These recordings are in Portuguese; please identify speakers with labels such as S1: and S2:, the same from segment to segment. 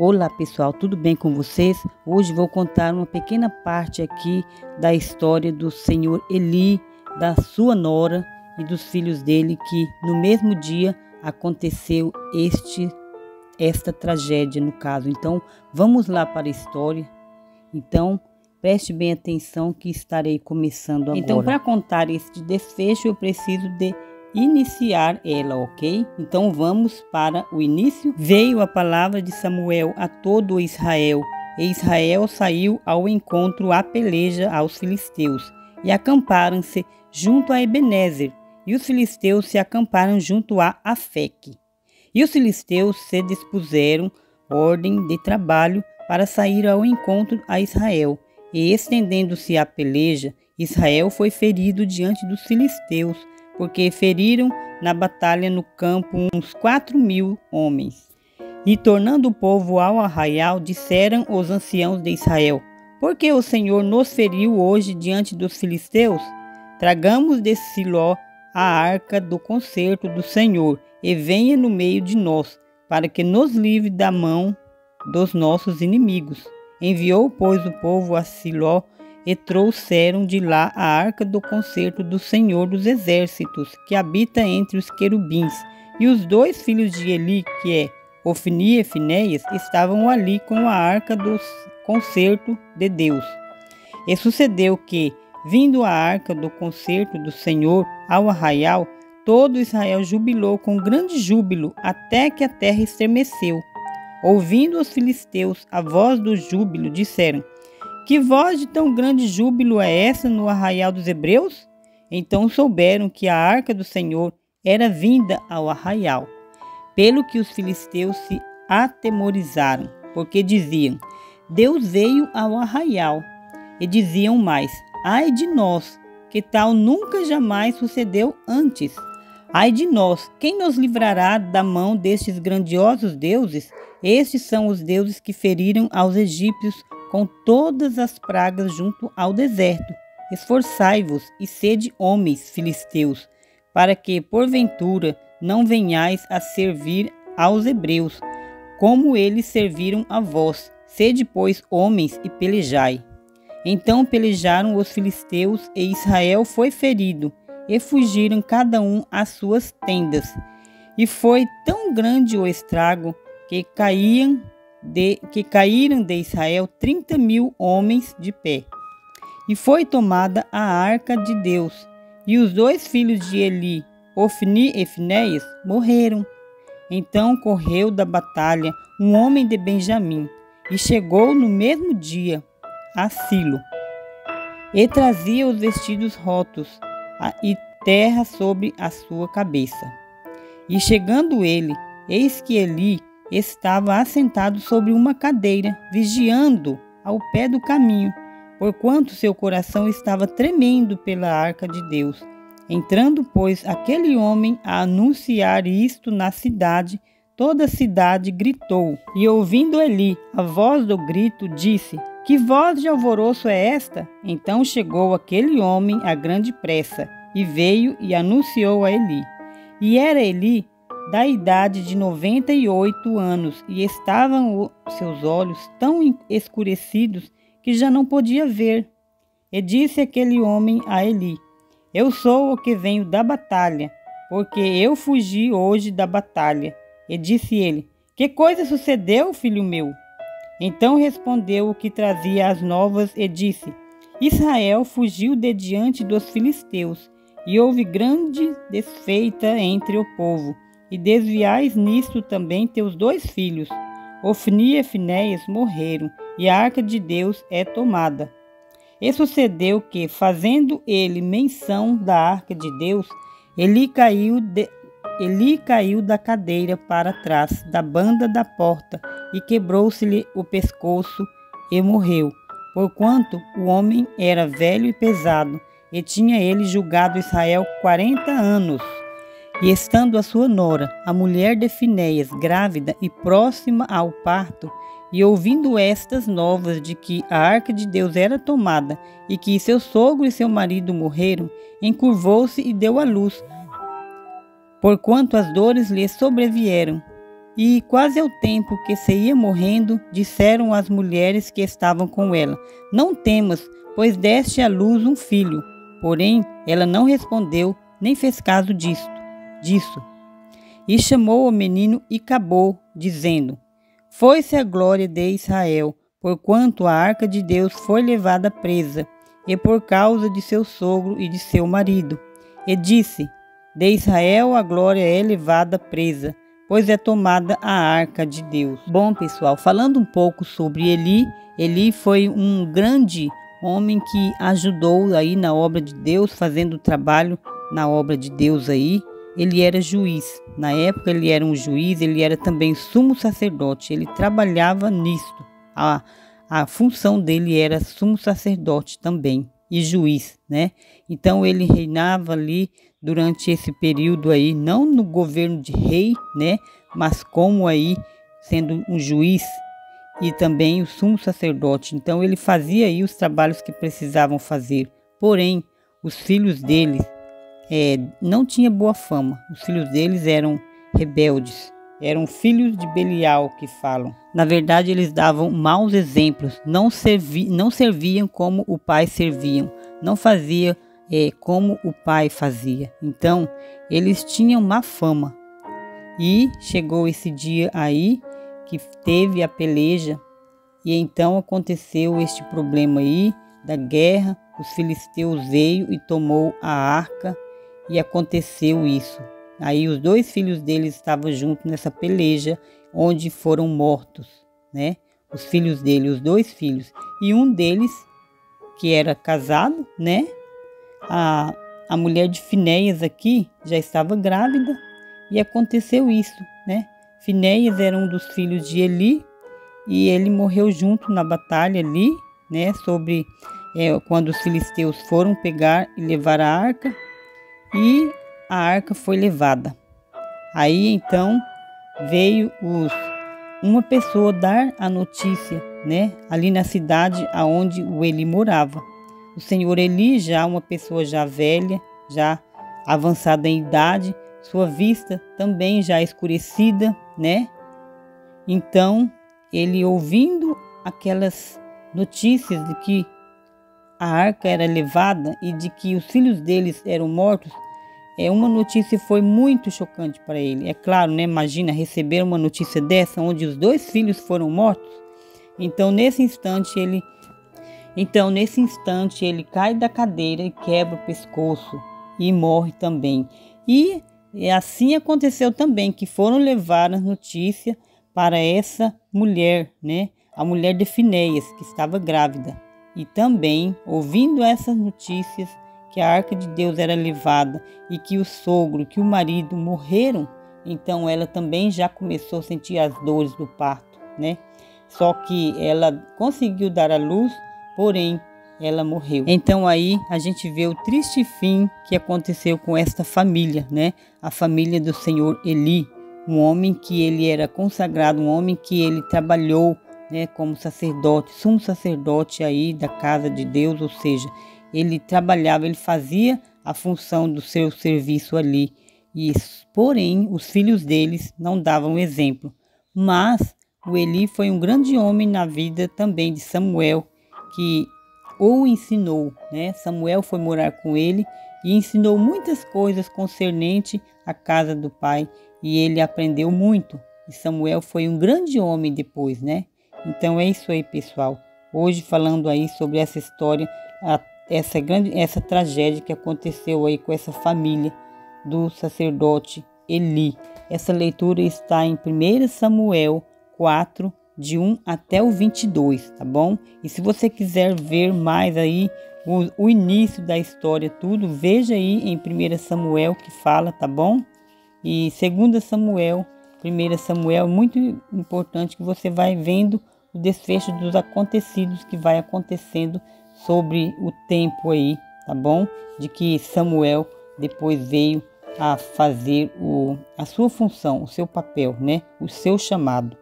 S1: Olá pessoal, tudo bem com vocês? Hoje vou contar uma pequena parte aqui da história do senhor Eli, da sua nora e dos filhos dele, que no mesmo dia aconteceu esta tragédia no caso. Então vamos lá para a história. Então preste bem atenção que estarei começando agora. Então, para contar este desfecho eu preciso de iniciar ela, ok? Então vamos para o início. Veio a palavra de Samuel a todo o Israel, e Israel saiu ao encontro à peleja aos filisteus, e acamparam-se junto a Ebenezer, e os filisteus se acamparam junto a Afeque. E os filisteus se dispuseram ordem de trabalho para sair ao encontro a Israel, e estendendo-se a peleja, Israel foi ferido diante dos filisteus, porque feriram na batalha no campo uns 4.000 homens. E tornando o povo ao arraial, disseram os anciãos de Israel: por que o Senhor nos feriu hoje diante dos filisteus? Tragamos de Siló a arca do concerto do Senhor, e venha no meio de nós, para que nos livre da mão dos nossos inimigos. Enviou, pois, o povo a Siló, e trouxeram de lá a arca do concerto do Senhor dos Exércitos, que habita entre os querubins. E os dois filhos de Eli, que é Ofni e Finéias, estavam ali com a arca do concerto de Deus. E sucedeu que, vindo a arca do concerto do Senhor ao arraial, todo Israel jubilou com grande júbilo, até que a terra estremeceu. Ouvindo os filisteus a voz do júbilo, disseram: que voz de tão grande júbilo é essa no arraial dos hebreus? Então souberam que a arca do Senhor era vinda ao arraial. Pelo que os filisteus se atemorizaram, porque diziam: Deus veio ao arraial. E diziam mais: ai de nós, que tal nunca jamais sucedeu antes. Ai de nós, quem nos livrará da mão destes grandiosos deuses? Estes são os deuses que feriram aos egípcios com todas as pragas junto ao deserto. Esforçai-vos e sede homens, filisteus, para que, porventura, não venhais a servir aos hebreus, como eles serviram a vós. Sede, pois, homens e pelejai. Então pelejaram os filisteus, e Israel foi ferido, e fugiram cada um às suas tendas. E foi tão grande o estrago que caíram de Israel 30.000 homens de pé. E foi tomada a arca de Deus, e os dois filhos de Eli, Ofni e Finéias, morreram. Então correu da batalha um homem de Benjamim, e chegou no mesmo dia a Silo, e trazia os vestidos rotos e terra sobre a sua cabeça. E chegando ele, eis que Eli estava assentado sobre uma cadeira, vigiando ao pé do caminho, porquanto seu coração estava tremendo pela arca de Deus. Entrando, pois, aquele homem a anunciar isto na cidade, toda a cidade gritou. E ouvindo Eli a voz do grito, disse: que voz de alvoroço é esta? Então chegou aquele homem a grande pressa, e veio e anunciou a Eli. E era Eli da idade de 98 anos, e estavam seus olhos tão escurecidos que já não podia ver. E disse aquele homem a Eli: eu sou o que venho da batalha, porque eu fugi hoje da batalha. E disse ele: que coisa sucedeu, filho meu? Então respondeu o que trazia as novas e disse: Israel fugiu de diante dos filisteus, e houve grande desfeita entre o povo. E desviais nisto também teus dois filhos. Ofni e Finéias morreram, e a arca de Deus é tomada. E sucedeu que, fazendo ele menção da arca de Deus, Eli caiu da cadeira para trás da banda da porta, e quebrou-se-lhe o pescoço, e morreu, porquanto o homem era velho e pesado, e tinha ele julgado Israel 40 anos. E estando a sua nora, a mulher de Finéias, grávida e próxima ao parto, e ouvindo estas novas de que a arca de Deus era tomada, e que seu sogro e seu marido morreram, encurvou-se e deu à luz, porquanto as dores lhe sobrevieram. E quase ao tempo que se ia morrendo, disseram as mulheres que estavam com ela: Não temas, pois deste à luz um filho. Porém, ela não respondeu, nem fez caso disso. E chamou o menino e acabou, dizendo: Foi-se a glória de Israel, porquanto a arca de Deus foi levada presa, e por causa de seu sogro e de seu marido. E disse: De Israel a glória é levada presa, pois é tomada a arca de Deus. Bom, pessoal, falando um pouco sobre Eli, Eli foi um grande homem que ajudou aí na obra de Deus, fazendo trabalho na obra de Deus aí. Ele era juiz. Na época ele era um juiz, ele era também sumo sacerdote. Ele trabalhava nisto. A função dele era sumo sacerdote também e juiz, né? Então ele reinava ali durante esse período aí, não no governo de rei, né? Mas como aí sendo um juiz e também o sumo sacerdote. Então ele fazia aí os trabalhos que precisavam fazer. Porém, os filhos dele não tinham boa fama. Os filhos deles eram rebeldes. Eram filhos de Belial que falam. Na verdade, eles davam maus exemplos. Não serviam como o pai serviam. Não fazia como o pai fazia. Então, eles tinham má fama. E chegou esse dia aí que teve a peleja. E então aconteceu este problema aí da guerra. Os filisteus veio e tomou a arca. E aconteceu isso. Aí os dois filhos deles estavam juntos nessa peleja, onde foram mortos, né? Os filhos dele, os dois filhos. E um deles, que era casado, né? A mulher de Finéias aqui já estava grávida e aconteceu isso, né? Finéias era um dos filhos de Eli e ele morreu junto na batalha ali, né? Quando os filisteus foram pegar e levar a arca. E a arca foi levada. Aí então veio uma pessoa dar a notícia, né? Ali na cidade aonde o Eli morava. O senhor Eli, já uma pessoa já velha, já avançada em idade, sua vista também já escurecida, né? Então ele, ouvindo aquelas notícias de que a arca era levada e de que os filhos deles eram mortos, uma notícia foi muito chocante para ele. É claro, né? Imagina receber uma notícia dessa, onde os dois filhos foram mortos. Então, nesse instante, ele cai da cadeira e quebra o pescoço e morre também. E assim aconteceu também, que foram levar a notícia para essa mulher, né? A mulher de Finéias, que estava grávida. E também, ouvindo essas notícias, que a arca de Deus era levada e que o sogro, que o marido morreram, então ela também já começou a sentir as dores do parto, né? Só que ela conseguiu dar à luz, porém ela morreu. Então aí a gente vê o triste fim que aconteceu com esta família, né? A família do senhor Eli, um homem que ele era consagrado, um homem que ele trabalhou, né, como sacerdote, sumo sacerdote aí da casa de Deus, ou seja, ele trabalhava, ele fazia a função do seu serviço ali. E, porém, os filhos deles não davam exemplo. Mas o Eli foi um grande homem na vida também de Samuel, que o ensinou, né? Samuel foi morar com ele e ensinou muitas coisas concernente à casa do pai. E ele aprendeu muito. E Samuel foi um grande homem depois, né? Então é isso aí, pessoal. Hoje falando aí sobre essa história, essa tragédia que aconteceu aí com essa família do sacerdote Eli. Essa leitura está em 1 Samuel 4, de 1 até o 22, tá bom? E se você quiser ver mais aí o início da história, tudo, veja aí em 1 Samuel que fala, tá bom? E 2 Samuel, 1 Samuel, muito importante que você vai vendo o desfecho dos acontecidos que vai acontecendo sobre o tempo aí, tá bom? De que Samuel depois veio a fazer a sua função, o seu papel, né? O seu chamado.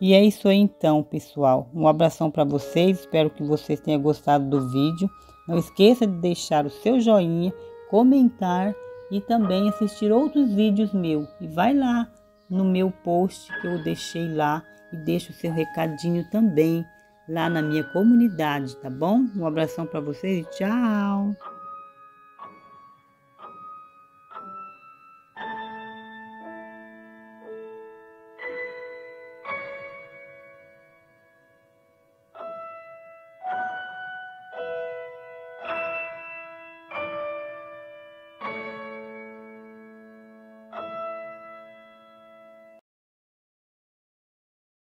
S1: E é isso aí então, pessoal. Um abração para vocês, espero que vocês tenham gostado do vídeo. Não esqueça de deixar o seu joinha, comentar e também assistir outros vídeos meus. E vai lá no meu post que eu deixei lá e deixa o seu recadinho também lá na minha comunidade, tá bom? Um abração para vocês e tchau!